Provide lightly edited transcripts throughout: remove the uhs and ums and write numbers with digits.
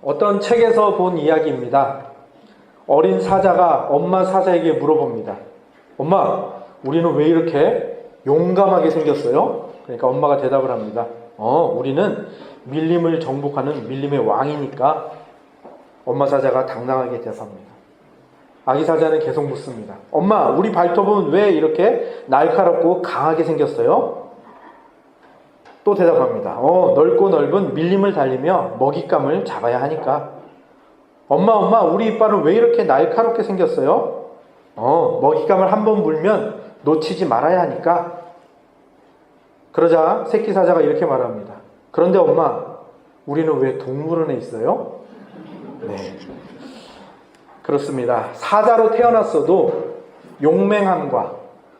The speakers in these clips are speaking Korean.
어떤 책에서 본 이야기입니다. 어린 사자가 엄마 사자에게 물어봅니다. 엄마, 우리는 왜 이렇게 용감하게 생겼어요? 그러니까 엄마가 대답을 합니다. 우리는 밀림을 정복하는 밀림의 왕이니까. 엄마 사자가 당당하게 대답합니다. 아기 사자는 계속 묻습니다. 엄마, 우리 발톱은 왜 이렇게 날카롭고 강하게 생겼어요? 또 대답합니다. 넓고 넓은 밀림을 달리며 먹잇감을 잡아야 하니까. 엄마, 우리 이빨은 왜 이렇게 날카롭게 생겼어요? 먹잇감을 한번 물면 놓치지 말아야 하니까. 그러자 새끼 사자가 이렇게 말합니다. 그런데 엄마, 우리는 왜 동물원에 있어요? 네, 그렇습니다. 사자로 태어났어도 용맹함과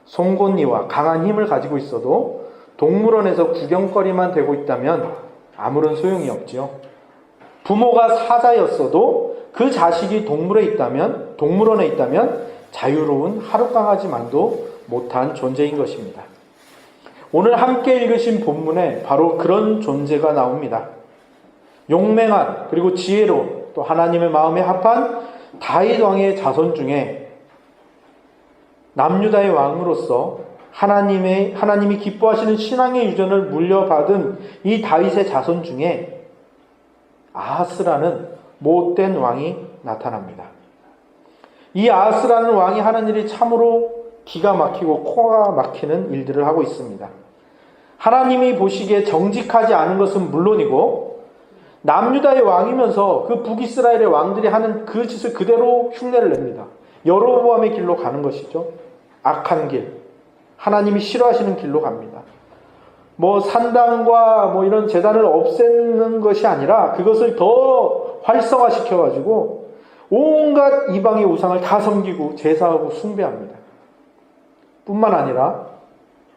송곳니와 강한 힘을 가지고 있어도 동물원에서 구경거리만 되고 있다면 아무런 소용이 없지요. 부모가 사자였어도 그 자식이 동물원에 있다면 자유로운 하룻강아지만도 못한 존재인 것입니다. 오늘 함께 읽으신 본문에 바로 그런 존재가 나옵니다. 용맹한 그리고 지혜로운 또 하나님의 마음에 합한 다윗 왕의 자손 중에 남유다의 왕으로서 하나님이 기뻐하시는 신앙의 유전을 물려받은 이 다윗의 자손 중에 아하스라는 못된 왕이 나타납니다. 이 아하스라는 왕이 하는 일이 참으로 기가 막히고 코가 막히는 일들을 하고 있습니다. 하나님이 보시기에 정직하지 않은 것은 물론이고 남유다의 왕이면서 그 북이스라엘의 왕들이 하는 그 짓을 그대로 흉내를 냅니다. 여로보암의 길로 가는 것이죠. 악한 길, 하나님이 싫어하시는 길로 갑니다. 산당과 이런 제단을 없애는 것이 아니라 그것을 더 활성화시켜가지고 온갖 이방의 우상을 다 섬기고 제사하고 숭배합니다. 뿐만 아니라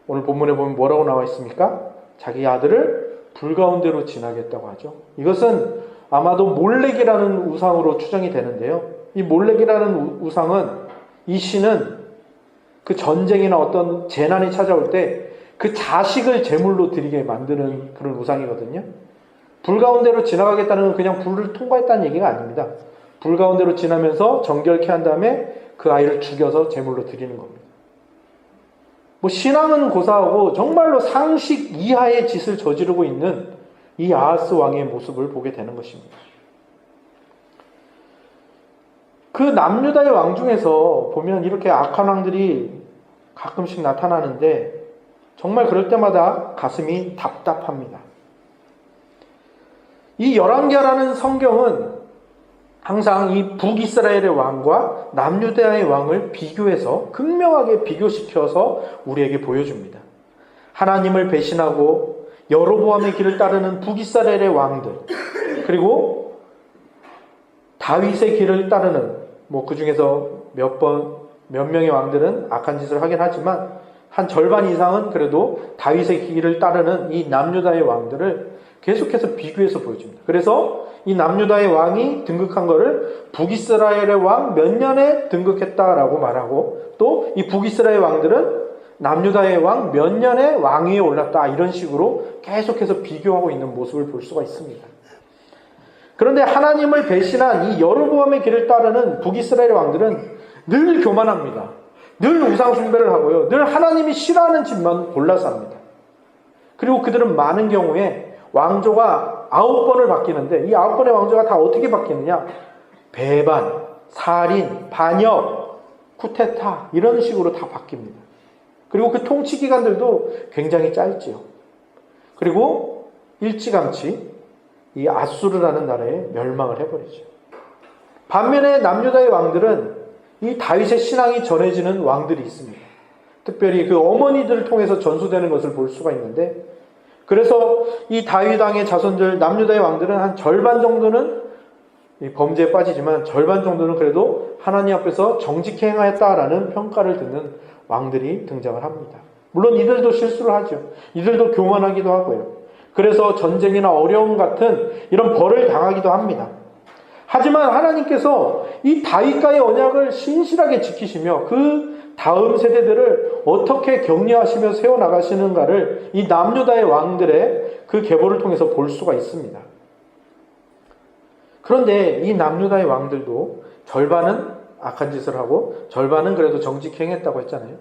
오늘 본문에 보면 뭐라고 나와 있습니까? 자기 아들을 불 가운데로 지나겠다고 하죠. 이것은 아마도 몰렉이라는 우상으로 추정이 되는데요. 이 몰렉이라는 우상은, 이 신은 그 전쟁이나 어떤 재난이 찾아올 때 그 자식을 제물로 드리게 만드는 그런 우상이거든요. 불 가운데로 지나가겠다는 건 그냥 불을 통과했다는 얘기가 아닙니다. 불 가운데로 지나면서 정결케 한 다음에 그 아이를 죽여서 제물로 드리는 겁니다. 신앙은 고사하고 정말로 상식 이하의 짓을 저지르고 있는 이 아하스 왕의 모습을 보게 되는 것입니다. 그 남유다의 왕 중에서 보면 이렇게 악한 왕들이 가끔씩 나타나는데 정말 그럴 때마다 가슴이 답답합니다. 이 열왕기하라는 성경은 항상 이 북이스라엘의 왕과 남유다의 왕을 비교해서 극명하게 비교시켜서 우리에게 보여줍니다. 하나님을 배신하고 여로보암의 길을 따르는 북이스라엘의 왕들, 그리고 다윗의 길을 따르는 그 중에서 몇 명의 왕들은 악한 짓을 하긴 하지만 한 절반 이상은 그래도 다윗의 길을 따르는 이 남유다의 왕들을 계속해서 비교해서 보여줍니다. 그래서 이 남유다의 왕이 등극한 거를 북이스라엘의 왕 몇 년에 등극했다라고 말하고, 또 이 북이스라엘 왕들은 남유다의 왕 몇 년에 왕위에 올랐다, 이런 식으로 계속해서 비교하고 있는 모습을 볼 수가 있습니다. 그런데 하나님을 배신한 이 여로보암의 길을 따르는 북이스라엘 왕들은 늘 교만합니다. 늘 우상 숭배를 하고요. 늘 하나님이 싫어하는 짓만 골라서 합니다. 그리고 그들은 많은 경우에 왕조가 9번을 바뀌는데 이 9번의 왕조가 다 어떻게 바뀌느냐? 배반, 살인, 반역, 쿠데타 이런 식으로 다 바뀝니다. 그리고 그 통치 기간들도 굉장히 짧지요. 그리고 일찌감치 이 아수르라는 나라에 멸망을 해버리죠. 반면에 남유다의 왕들은 이 다윗의 신앙이 전해지는 왕들이 있습니다. 특별히 그 어머니들을 통해서 전수되는 것을 볼 수가 있는데, 그래서 이 다윗 왕의 자손들 남유다의 왕들은 한 절반 정도는 범죄에 빠지지만 절반 정도는 그래도 하나님 앞에서 정직히 행하였다라는 평가를 듣는 왕들이 등장을 합니다. 물론 이들도 실수를 하죠. 이들도 교만하기도 하고요. 그래서 전쟁이나 어려움 같은 이런 벌을 당하기도 합니다. 하지만 하나님께서 이 다윗과의 언약을 신실하게 지키시며 그 다음 세대들을 어떻게 격려하시며 세워나가시는가를 이 남유다의 왕들의 그 계보를 통해서 볼 수가 있습니다. 그런데 이 남유다의 왕들도 절반은 악한 짓을 하고 절반은 그래도 정직히 행했다고 했잖아요.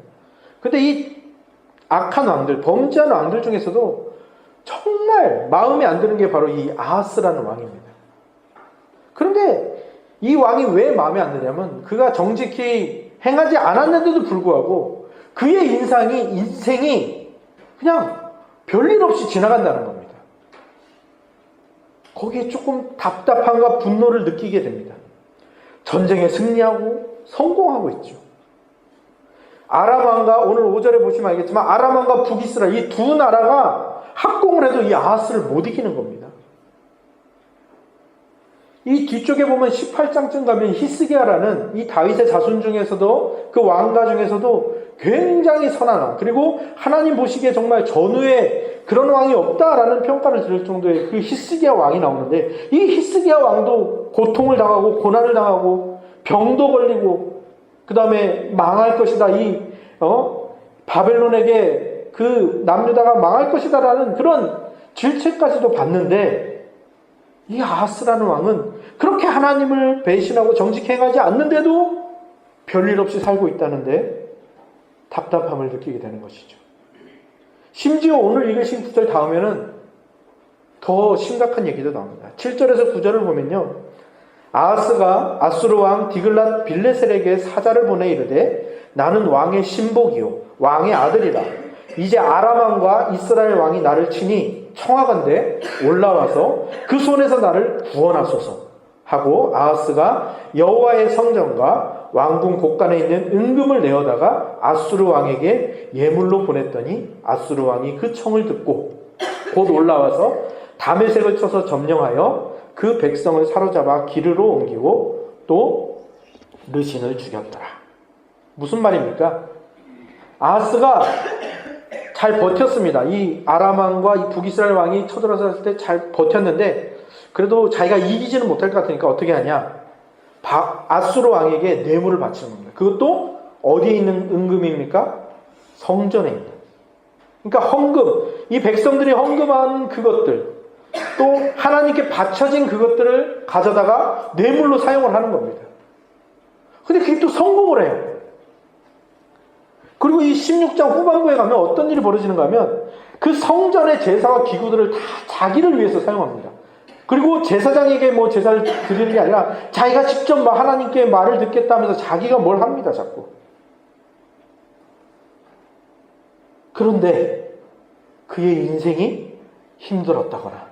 근데 이 악한 왕들, 범죄한 왕들 중에서도 정말 마음에 안 드는 게 바로 이 아하스라는 왕입니다. 그런데 이 왕이 왜 마음에 안 드냐면 그가 정직히 행하지 않았는데도 불구하고 그의 인생이 그냥 별일 없이 지나간다는 겁니다. 거기에 조금 답답함과 분노를 느끼게 됩니다. 전쟁에 승리하고 성공하고 있죠. 아람 왕과 오늘 5절에 보시면 알겠지만 아람 왕과 북이스라엘 이 두 나라가 합공을 해도 이 아하스를 못 이기는 겁니다. 이 뒤쪽에 보면 18장쯤 가면 히스기야라는 이 다윗의 자손 중에서도 그 왕가 중에서도 굉장히 선한 왕, 그리고 하나님 보시기에 정말 전후에 그런 왕이 없다라는 평가를 들을 정도의 그 히스기야 왕이 나오는데 이 히스기야 왕도 고통을 당하고 고난을 당하고 병도 걸리고 그 다음에 망할 것이다, 바벨론에게 그 남유다가 망할 것이다라는 그런 질책까지도 받는데 이 아하스라는 왕은 그렇게 하나님을 배신하고 정직행하지 않는데도 별일 없이 살고 있다는데 답답함을 느끼게 되는 것이죠. 심지어 오늘 읽으신 구절 다음에는 더 심각한 얘기도 나옵니다. 7절에서 9절을 보면요, 아하스가 아수르 왕 디글랏 빌레셀에게 사자를 보내 이르되 나는 왕의 신복이요 왕의 아들이라. 이제 아람 왕과 이스라엘 왕이 나를 치니 청하건대 올라와서 그 손에서 나를 구원하소서 하고 아하스가 여호와의 성전과 왕궁 곳간에 있는 은금을 내어다가 아수르 왕에게 예물로 보냈더니 아수르 왕이 그 청을 듣고 곧 올라와서 다메섹을 쳐서 점령하여 그 백성을 사로잡아 기르로 옮기고 또 르신을 죽였더라. 무슨 말입니까? 아하스가 잘 버텼습니다. 이 아람 왕과 이 북이스라엘 왕이 쳐들어섰을 때 잘 버텼는데 그래도 자기가 이기지는 못할 것 같으니까 어떻게 하냐? 아수르 왕에게 뇌물을 바치는 겁니다. 그것도 어디에 있는 은금입니까? 성전에 있는. 그러니까 헌금, 이 백성들이 헌금한 그것들, 또 하나님께 바쳐진 그것들을 가져다가 뇌물로 사용을 하는 겁니다. 근데 그게 또 성공을 해요. 그리고 이 16장 후반부에 가면 어떤 일이 벌어지는가 하면 그 성전의 제사와 기구들을 다 자기를 위해서 사용합니다. 그리고 제사장에게 뭐 제사를 드리는 게 아니라 자기가 직접 하나님께 말을 듣겠다 하면서 자기가 뭘 합니다, 자꾸. 그런데 그의 인생이 힘들었다거나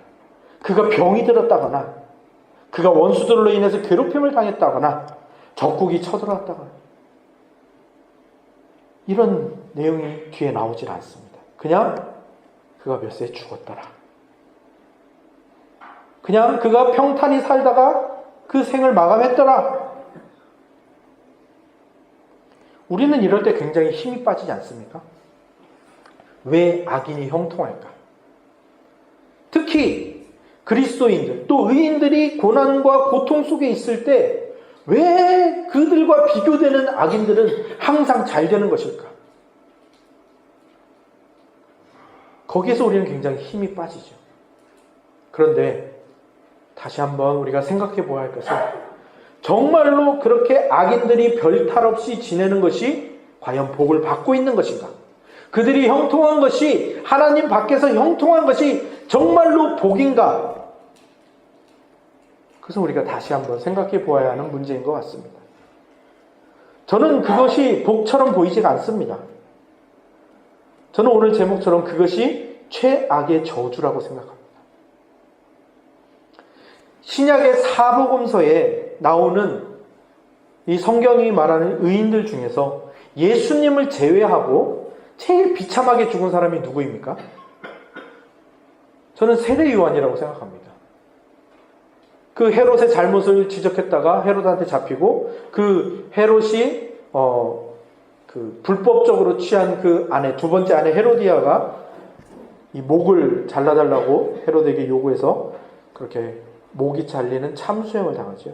그가 병이 들었다거나 그가 원수들로 인해서 괴롭힘을 당했다거나 적국이 쳐들어왔다거나 이런 내용이 뒤에 나오질 않습니다. 그냥 그가 몇 세에 죽었더라. 그냥 그가 평탄히 살다가 그 생을 마감했더라. 우리는 이럴 때 굉장히 힘이 빠지지 않습니까? 왜 악인이 형통할까? 특히 그리스도인들 또 의인들이 고난과 고통 속에 있을 때 왜 그들과 비교되는 악인들은 항상 잘 되는 것일까? 거기에서 우리는 굉장히 힘이 빠지죠. 그런데 다시 한번 우리가 생각해 보아야 할 것은 정말로 그렇게 악인들이 별탈 없이 지내는 것이 과연 복을 받고 있는 것인가? 그들이 형통한 것이 하나님 밖에서 형통한 것이 정말로 복인가? 그래서 우리가 다시 한번 생각해 보아야 하는 문제인 것 같습니다. 저는 그것이 복처럼 보이지가 않습니다. 저는 오늘 제목처럼 그것이 최악의 저주라고 생각합니다. 신약의 사복음서에 나오는 이 성경이 말하는 의인들 중에서 예수님을 제외하고 제일 비참하게 죽은 사람이 누구입니까? 저는 세례 요한이라고 생각합니다. 그 헤롯의 잘못을 지적했다가 헤롯한테 잡히고 그 헤롯이 그 불법적으로 취한 그 아내, 두 번째 아내 헤로디아가 이 목을 잘라달라고 헤롯에게 요구해서 그렇게 목이 잘리는 참수형을 당하죠.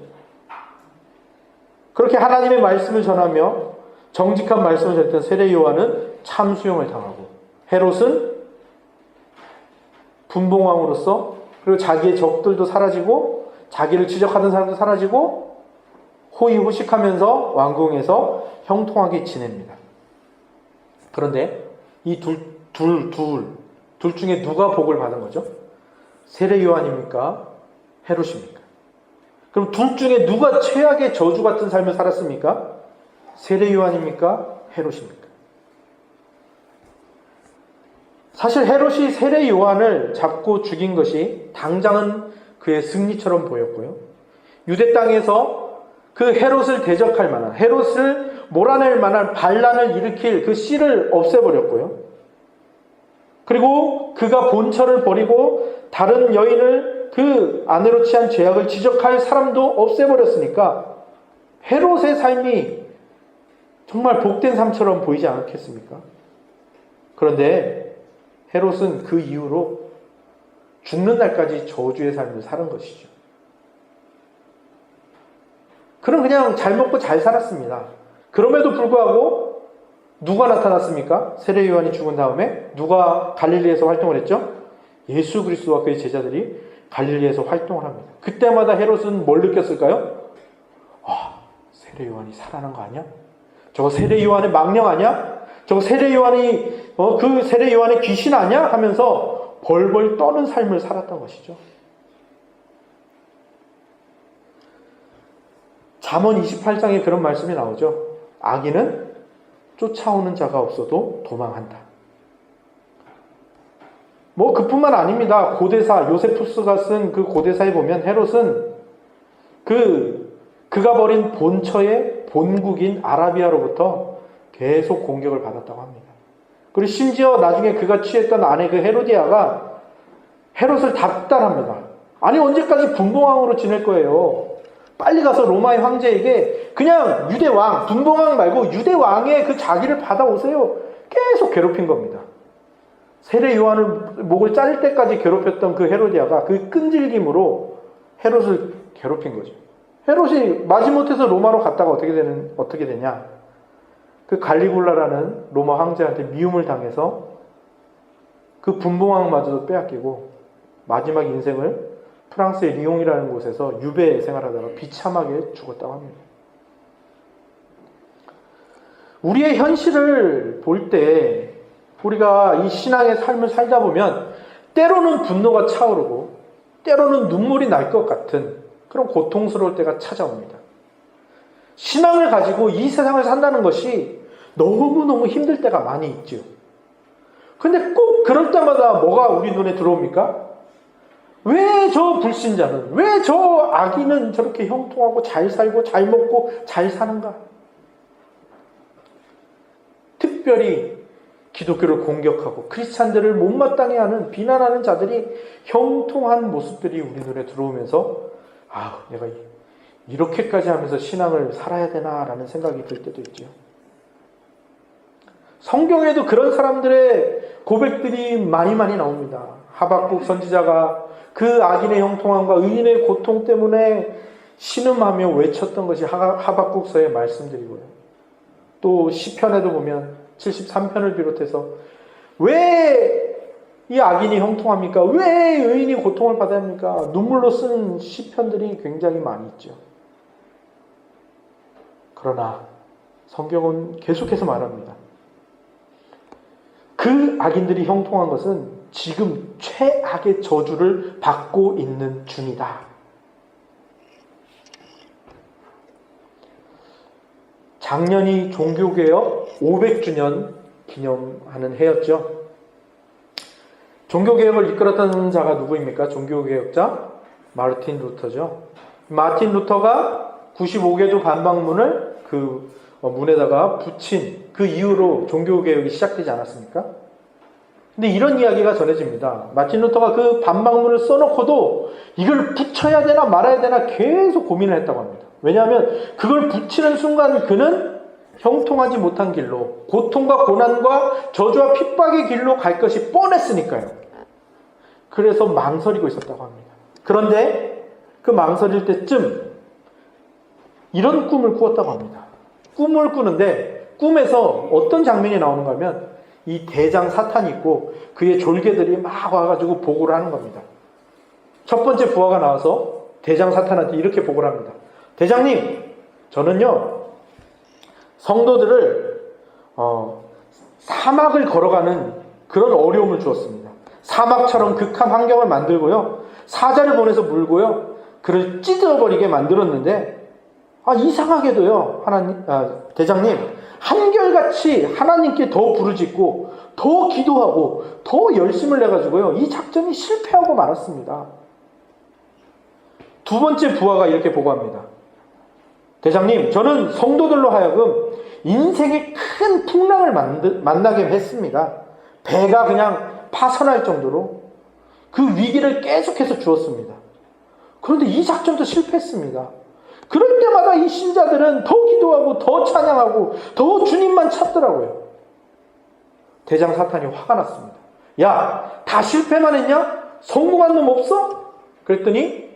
그렇게 하나님의 말씀을 전하며 정직한 말씀을 전했던 세례 요한은 참수형을 당하고 헤롯은 분봉왕으로서 그리고 자기의 적들도 사라지고 자기를 지적하던 사람도 사라지고 호의호식하면서 왕궁에서 형통하게 지냅니다. 그런데 이 둘 중에 누가 복을 받은 거죠? 세례 요한입니까? 헤롯입니까? 그럼 둘 중에 누가 최악의 저주 같은 삶을 살았습니까? 세례 요한입니까? 헤롯입니까? 사실 헤롯이 세례 요한을 잡고 죽인 것이 당장은 그의 승리처럼 보였고요. 유대 땅에서 그 헤롯을 대적할 만한, 헤롯을 몰아낼 만한 반란을 일으킬 그 씨를 없애버렸고요. 그리고 그가 본처를 버리고 다른 여인을 그 아내로 취한 죄악을 지적할 사람도 없애버렸으니까 헤롯의 삶이 정말 복된 삶처럼 보이지 않겠습니까? 그런데 헤롯은 그 이후로 죽는 날까지 저주의 삶을 사는 것이죠. 그는 그냥 잘 먹고 잘 살았습니다. 그럼에도 불구하고 누가 나타났습니까? 세례 요한이 죽은 다음에 누가 갈릴리에서 활동을 했죠? 예수 그리스도와 그의 제자들이 갈릴리에서 활동을 합니다. 그때마다 헤롯은 뭘 느꼈을까요? 세례 요한이 살아난 거 아니야? 저거 세례 요한의 망령 아니야? 저거 세례 요한이 그 세례 요한의 귀신 아니야? 하면서 벌벌 떠는 삶을 살았던 것이죠. 잠언 28장에 그런 말씀이 나오죠. 악인은 쫓아오는 자가 없어도 도망한다. 그뿐만 아닙니다. 고대사 요세푸스가 쓴 그 고대사에 보면 헤롯은 그가 벌인 본처의 본국인 아라비아로부터 계속 공격을 받았다고 합니다. 그리고 심지어 나중에 그가 취했던 아내 그 헤로디아가 헤롯을 답답합니다. 아니 언제까지 분봉왕으로 지낼 거예요? 빨리 가서 로마의 황제에게 그냥 유대왕, 분봉왕 말고 유대왕의 그 자기를 받아오세요. 계속 괴롭힌 겁니다. 세례 요한을 목을 자를 때까지 괴롭혔던 그 헤로디아가 그 끈질김으로 헤롯을 괴롭힌 거죠. 헤롯이 마지못해서 로마로 갔다가 어떻게 되냐? 그 갈리굴라라는 로마 황제한테 미움을 당해서 그 분봉왕마저도 빼앗기고 마지막 인생을 프랑스의 리옹이라는 곳에서 유배 생활하다가 비참하게 죽었다고 합니다. 우리의 현실을 볼 때 우리가 이 신앙의 삶을 살다 보면 때로는 분노가 차오르고 때로는 눈물이 날 것 같은 그런 고통스러울 때가 찾아옵니다. 신앙을 가지고 이 세상을 산다는 것이 너무너무 힘들 때가 많이 있죠. 근데 꼭 그럴 때마다 뭐가 우리 눈에 들어옵니까? 왜 저 불신자는, 왜 저 악인은 저렇게 형통하고 잘 살고 잘 먹고 잘 사는가? 특별히 기독교를 공격하고 크리스찬들을 못마땅해 하는, 비난하는 자들이 형통한 모습들이 우리 눈에 들어오면서 내가 이렇게까지 하면서 신앙을 살아야 되나라는 생각이 들 때도 있죠. 성경에도 그런 사람들의 고백들이 많이 나옵니다. 하박국 선지자가 그 악인의 형통함과 의인의 고통 때문에 신음하며 외쳤던 것이 하박국서의 말씀들이고요. 또 시편에도 보면 73편을 비롯해서 왜 이 악인이 형통합니까? 왜 의인이 고통을 받아야 합니까? 눈물로 쓰는 시편들이 굉장히 많이 있죠. 그러나 성경은 계속해서 말합니다. 그 악인들이 형통한 것은 지금 최악의 저주를 받고 있는 중이다. 작년이 종교개혁 500주년 기념하는 해였죠. 종교개혁을 이끌었던 자가 누구입니까? 종교개혁자 마르틴 루터죠. 마틴 루터가 95개조 반박문을 그 문에다가 붙인 그 이후로 종교개혁이 시작되지 않았습니까? 근데 이런 이야기가 전해집니다. 마틴 루터가 그 반박문을 써놓고도 이걸 붙여야 되나 말아야 되나 계속 고민을 했다고 합니다. 왜냐하면 그걸 붙이는 순간 그는 형통하지 못한 길로, 고통과 고난과 저주와 핍박의 길로 갈 것이 뻔했으니까요. 그래서 망설이고 있었다고 합니다. 그런데 그 망설일 때쯤 이런 꿈을 꾸었다고 합니다. 꿈을 꾸는데 꿈에서 어떤 장면이 나오는가 하면 이 대장 사탄이 있고 그의 졸개들이 막 와가지고 보고를 하는 겁니다. 첫 번째 부하가 나와서 대장 사탄한테 이렇게 보고를 합니다. 대장님, 저는요 성도들을 사막을 걸어가는 그런 어려움을 주었습니다. 사막처럼 극한 환경을 만들고요, 사자를 보내서 물고요, 그를 찢어버리게 만들었는데, 이상하게도요 대장님, 한결같이 하나님께 더 부르짖고 더 기도하고 더 열심을 내가지고요 이 작전이 실패하고 말았습니다. 두 번째 부하가 이렇게 보고합니다. 대장님, 저는 성도들로 하여금 인생의 큰 풍랑을 만나게 했습니다. 배가 그냥 파산할 정도로 그 위기를 계속해서 주었습니다. 그런데 이 작전도 실패했습니다. 그럴 때마다 이 신자들은 더 기도하고 더 찬양하고 더 주님만 찾더라고요. 대장 사탄이 화가 났습니다. 야, 다 실패만 했냐? 성공한 놈 없어? 그랬더니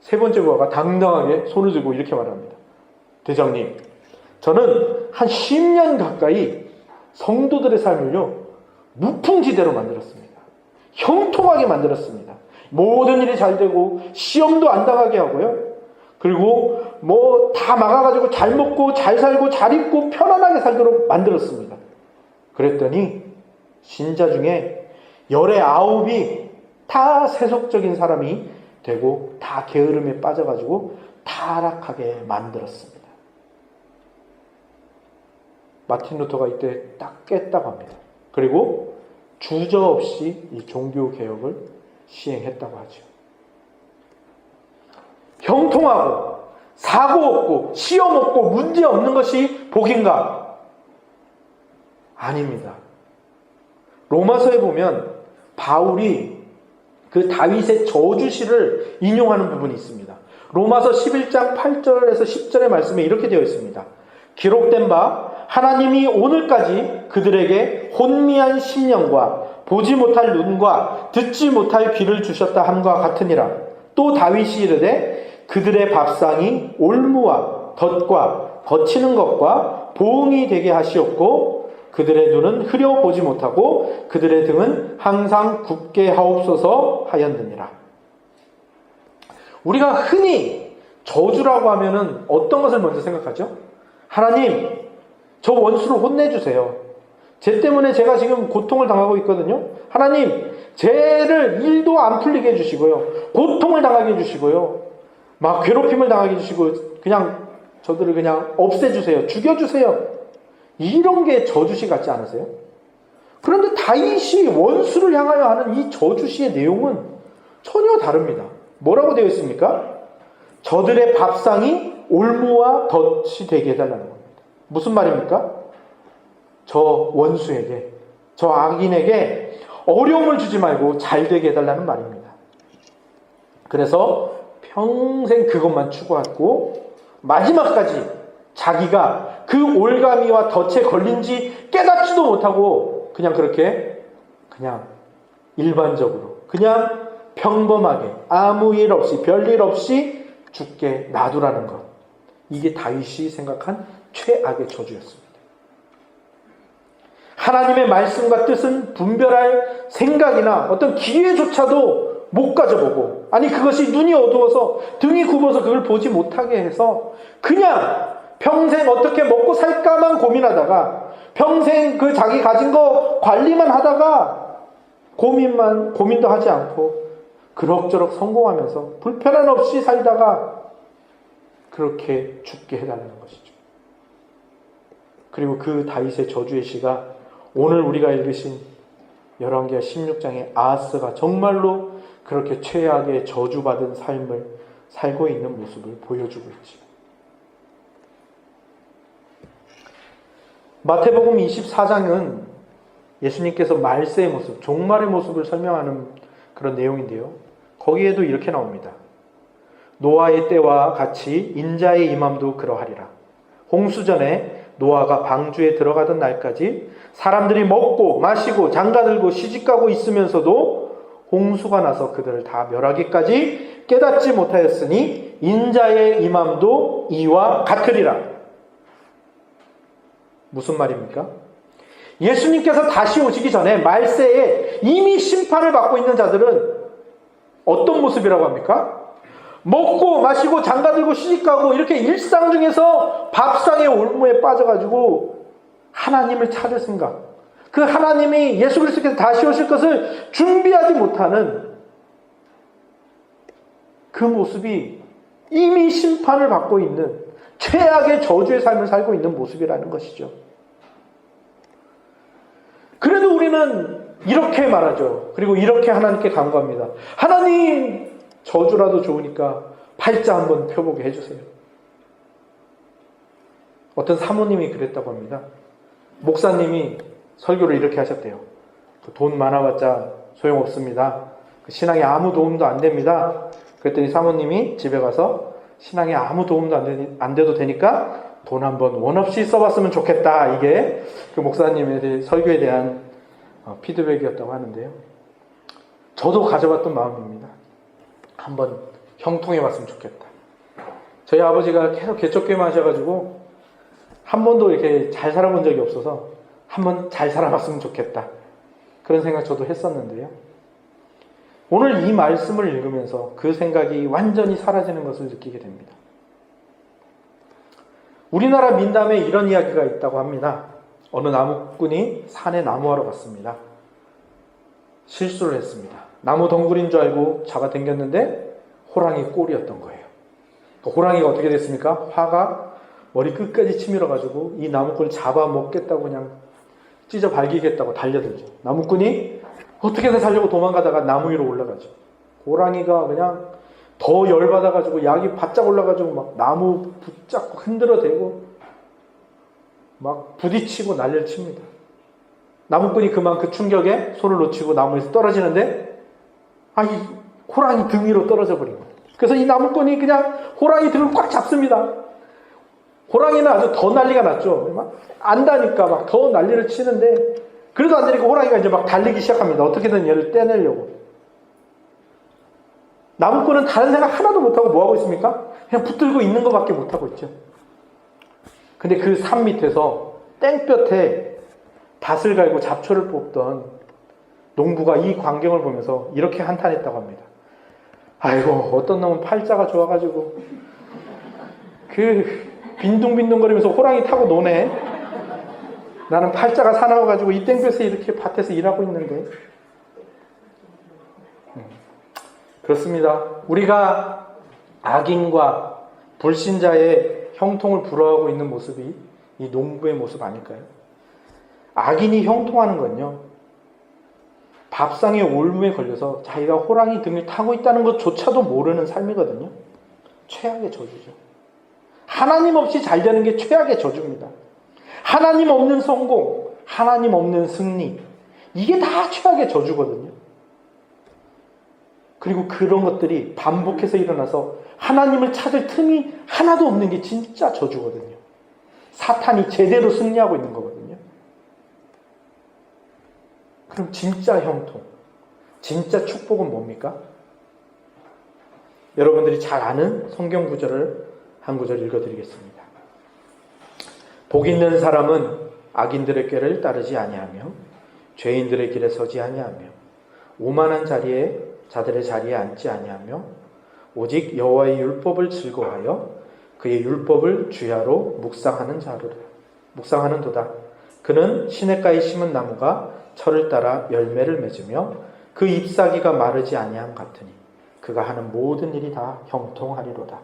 세 번째 부하가 당당하게 손을 들고 이렇게 말합니다. 대장님, 저는 한 10년 가까이 성도들의 삶을요 무풍지대로 만들었습니다. 형통하게 만들었습니다. 모든 일이 잘 되고 시험도 안 당하게 하고요, 그리고 다 막아가지고 잘 먹고 잘 살고 잘 입고 편안하게 살도록 만들었습니다. 그랬더니 신자 중에 19이 다 세속적인 사람이 되고 다 게으름에 빠져가지고 타락하게 만들었습니다. 마틴 루터가 이때 딱 깼다고 합니다. 그리고 주저없이 이 종교개혁을 시행했다고 하죠. 형통하고 사고 없고 시험 없고 문제 없는 것이 복인가? 아닙니다. 로마서에 보면 바울이 그 다윗의 저주시를 인용하는 부분이 있습니다. 로마서 11장 8절에서 10절의 말씀에 이렇게 되어 있습니다. 기록된 바 하나님이 오늘까지 그들에게 혼미한 심령과 보지 못할 눈과 듣지 못할 귀를 주셨다 함과 같으니라. 또 다윗이 이르되 그들의 밥상이 올무와 덫과 거치는 것과 보응이 되게 하시옵고 그들의 눈은 흐려 보지 못하고 그들의 등은 항상 굳게 하옵소서 하였느니라. 우리가 흔히 저주라고 하면은 어떤 것을 먼저 생각하죠? 하나님, 저 원수를 혼내주세요. 쟤 때문에 제가 지금 고통을 당하고 있거든요. 하나님, 쟤를 일도 안 풀리게 해주시고요, 고통을 당하게 해주시고요, 막 괴롭힘을 당하게 해주시고 그냥 저들을 그냥 없애주세요. 죽여주세요. 이런 게 저주시 같지 않으세요? 그런데 다윗이 원수를 향하여 하는 이 저주시의 내용은 전혀 다릅니다. 뭐라고 되어 있습니까? 저들의 밥상이 올무와 덫이 되게 해달라는 겁니다. 무슨 말입니까? 저 원수에게, 저 악인에게 어려움을 주지 말고 잘 되게 해달라는 말입니다. 그래서 평생 그것만 추구하고 마지막까지 자기가 그 올가미와 덫에 걸린지 깨닫지도 못하고 그냥 그렇게 그냥 일반적으로 그냥 평범하게 아무 일 없이 별일 없이 죽게 놔두라는 것, 이게 다윗이 생각한 최악의 저주였습니다. 하나님의 말씀과 뜻은 분별할 생각이나 어떤 기회조차도 못 가져보고, 아니 그것이 눈이 어두워서 등이 굽어서 그걸 보지 못하게 해서 그냥 평생 어떻게 먹고 살까만 고민하다가 평생 그 자기 가진 거 관리만 하다가 고민도 하지 않고 그럭저럭 성공하면서 불편함 없이 살다가 그렇게 죽게 해달라는 것이죠. 그리고 그 다윗의 저주의 시가 오늘 우리가 읽으신 열왕기하 16장의 아하스가 정말로 그렇게 최악의 저주받은 삶을 살고 있는 모습을 보여주고 있지. 마태복음 24장은 예수님께서 말세의 모습, 종말의 모습을 설명하는 그런 내용인데요. 거기에도 이렇게 나옵니다. 노아의 때와 같이 인자의 임함도 그러하리라. 홍수전에 노아가 방주에 들어가던 날까지 사람들이 먹고 마시고 장가들고 시집가고 있으면서도 홍수가 나서 그들을 다 멸하기까지 깨닫지 못하였으니 인자의 임함도 이와 같으리라. 무슨 말입니까? 예수님께서 다시 오시기 전에 말세에 이미 심판을 받고 있는 자들은 어떤 모습이라고 합니까? 먹고 마시고 장가들고 시집가고 이렇게 일상 중에서 밥상의 올무에 빠져가지고 하나님을 찾을 생각, 그 하나님이 예수 그리스도께서 다시 오실 것을 준비하지 못하는 그 모습이 이미 심판을 받고 있는 최악의 저주의 삶을 살고 있는 모습이라는 것이죠. 그래도 우리는 이렇게 말하죠. 그리고 이렇게 하나님께 간구합니다. 하나님, 저주라도 좋으니까 팔자 한번 펴보게 해주세요. 어떤 사모님이 그랬다고 합니다. 목사님이 설교를 이렇게 하셨대요. 돈 많아봤자 소용없습니다. 신앙에 아무 도움도 안 됩니다. 그랬더니 사모님이 집에 가서 신앙에 아무 도움도 안 돼도 되니까 돈 한번 원 없이 써봤으면 좋겠다. 이게 그 목사님의 설교에 대한 피드백이었다고 하는데요. 저도 가져봤던 마음입니다. 한번 형통해봤으면 좋겠다. 저희 아버지가 계속 개척교회만 하셔가지고 한 번도 이렇게 잘 살아본 적이 없어서 한번 잘 살아봤으면 좋겠다. 그런 생각 저도 했었는데요. 오늘 이 말씀을 읽으면서 그 생각이 완전히 사라지는 것을 느끼게 됩니다. 우리나라 민담에 이런 이야기가 있다고 합니다. 어느 나무꾼이 산에 나무하러 갔습니다. 실수를 했습니다. 나무 덩굴인 줄 알고 잡아당겼는데 호랑이 꼴이었던 거예요. 호랑이가 어떻게 됐습니까? 화가 머리 끝까지 치밀어가지고 이 나무꾼을 잡아먹겠다고 그냥 찢어 발기겠다고 달려들죠. 나무꾼이 어떻게든 살려고 도망가다가 나무 위로 올라가죠. 호랑이가 그냥 더 열받아가지고 약이 바짝 올라가지고 막 나무 붙잡고 흔들어대고 막 부딪히고 난리를 칩니다. 나무꾼이 그만 그 충격에 손을 놓치고 나무에서 떨어지는데 이 호랑이 등 위로 떨어져 버린 거예요. 그래서 이 나무꾼이 그냥 호랑이 등을 꽉 잡습니다. 호랑이는 아주 더 난리가 났죠. 막 안다니까 막 더 난리를 치는데 그래도 안 되니까 호랑이가 이제 막 달리기 시작합니다. 어떻게든 얘를 떼내려고. 나무꾼은 다른 생각 하나도 못하고 뭐하고 있습니까? 그냥 붙들고 있는 것밖에 못하고 있죠. 근데 그 산 밑에서 땡볕에 밭을 갈고 잡초를 뽑던 농부가 이 광경을 보면서 이렇게 한탄했다고 합니다. 아이고, 어떤 놈은 팔자가 좋아가지고 그 빈둥빈둥거리면서 호랑이 타고 노네. 나는 팔자가 사나워가지고 이 땡볕에 이렇게 밭에서 일하고 있는데. 그렇습니다. 우리가 악인과 불신자의 형통을 부러워하고 있는 모습이 이 농부의 모습 아닐까요? 악인이 형통하는 건요, 밥상의 올무에 걸려서 자기가 호랑이 등을 타고 있다는 것조차도 모르는 삶이거든요. 최악의 저주죠. 하나님 없이 잘 되는 게 최악의 저주입니다. 하나님 없는 성공, 하나님 없는 승리, 이게 다 최악의 저주거든요. 그리고 그런 것들이 반복해서 일어나서 하나님을 찾을 틈이 하나도 없는 게 진짜 저주거든요. 사탄이 제대로 승리하고 있는 거거든요. 그럼 진짜 형통, 진짜 축복은 뭡니까? 여러분들이 잘 아는 성경 구절을 한 구절 읽어드리겠습니다. 복 있는 사람은 악인들의 꾀를 따르지 아니하며 죄인들의 길에 서지 아니하며 오만한 자들의 자리에 앉지 아니하며 오직 여호와의 율법을 즐거워하여 그의 율법을 주야로 묵상하는도다. 그는 시냇가에 심은 나무가 철을 따라 열매를 맺으며 그 잎사귀가 마르지 아니함 같으니 그가 하는 모든 일이 다 형통하리로다.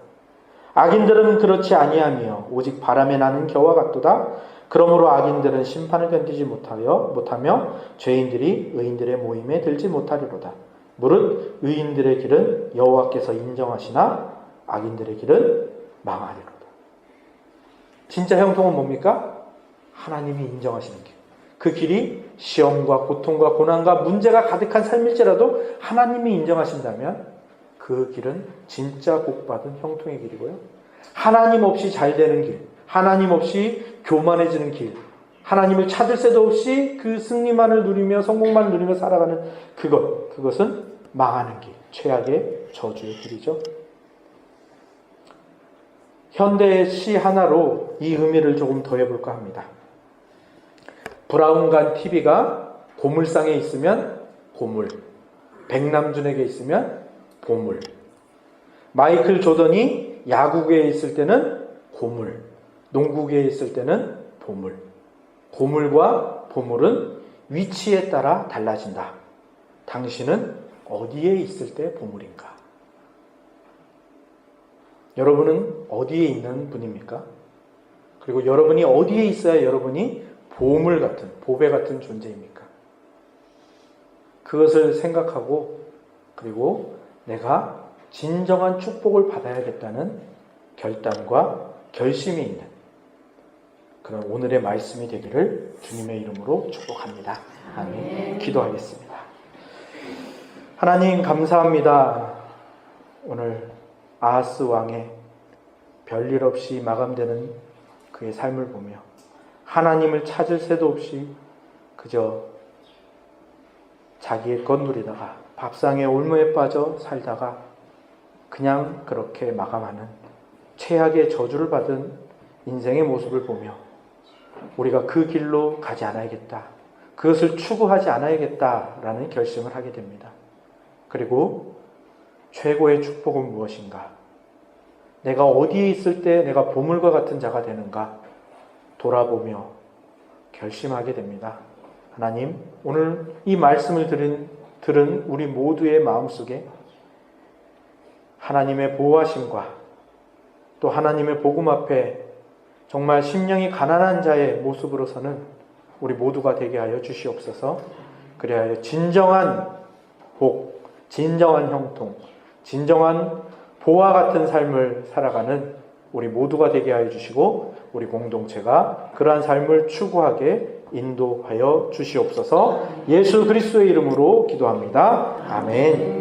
악인들은 그렇지 아니하며 오직 바람에 나는 겨와 같도다. 그러므로 악인들은 심판을 견디지 못하며 죄인들이 의인들의 모임에 들지 못하리로다. 무릇 의인들의 길은 여호와께서 인정하시나 악인들의 길은 망하리로다. 진짜 형통은 뭡니까? 하나님이 인정하시는 길. 그 길이 시험과 고통과 고난과 문제가 가득한 삶일지라도 하나님이 인정하신다면 그 길은 진짜 복받은 형통의 길이고요. 하나님 없이 잘 되는 길, 하나님 없이 교만해지는 길, 하나님을 찾을 새도 없이 그 승리만을 누리며 성공만을 누리며 살아가는 그것은 망하는 길, 최악의 저주의 길이죠. 현대의 시 하나로 이 의미를 조금 더해볼까 합니다. 브라운관 TV가 고물상에 있으면 고물, 백남준에게 있으면 보물, 마이클 조던이 야구계에 있을 때는 고물, 농구계에 있을 때는 보물. 고물과 보물은 위치에 따라 달라진다. 당신은 어디에 있을 때 보물인가? 여러분은 어디에 있는 분입니까? 그리고 여러분이 어디에 있어야 여러분이 보물 같은, 보배 같은 존재입니까? 그것을 생각하고 그리고 내가 진정한 축복을 받아야겠다는 결단과 결심이 있는 그런 오늘의 말씀이 되기를 주님의 이름으로 축복합니다. 아멘. 기도하겠습니다. 하나님 감사합니다. 오늘 아하스 왕의 별일 없이 마감되는 그의 삶을 보며 하나님을 찾을 새도 없이 그저 자기의 것 누리다가 밥상의 올무에 빠져 살다가 그냥 그렇게 마감하는 최악의 저주를 받은 인생의 모습을 보며 우리가 그 길로 가지 않아야겠다. 그것을 추구하지 않아야겠다라는 결심을 하게 됩니다. 그리고 최고의 축복은 무엇인가? 내가 어디에 있을 때 내가 보물과 같은 자가 되는가? 돌아보며 결심하게 됩니다. 하나님, 오늘 이 말씀을 들은 우리 모두의 마음속에 하나님의 보호하심과 또 하나님의 복음 앞에 정말 심령이 가난한 자의 모습으로서는 우리 모두가 되게 하여 주시옵소서. 그리하여 진정한 복, 진정한 형통, 진정한 보화 같은 삶을 살아가는 우리 모두가 되게 하여 주시고 우리 공동체가 그러한 삶을 추구하게 인도하여 주시옵소서. 예수 그리스도의 이름으로 기도합니다. 아멘.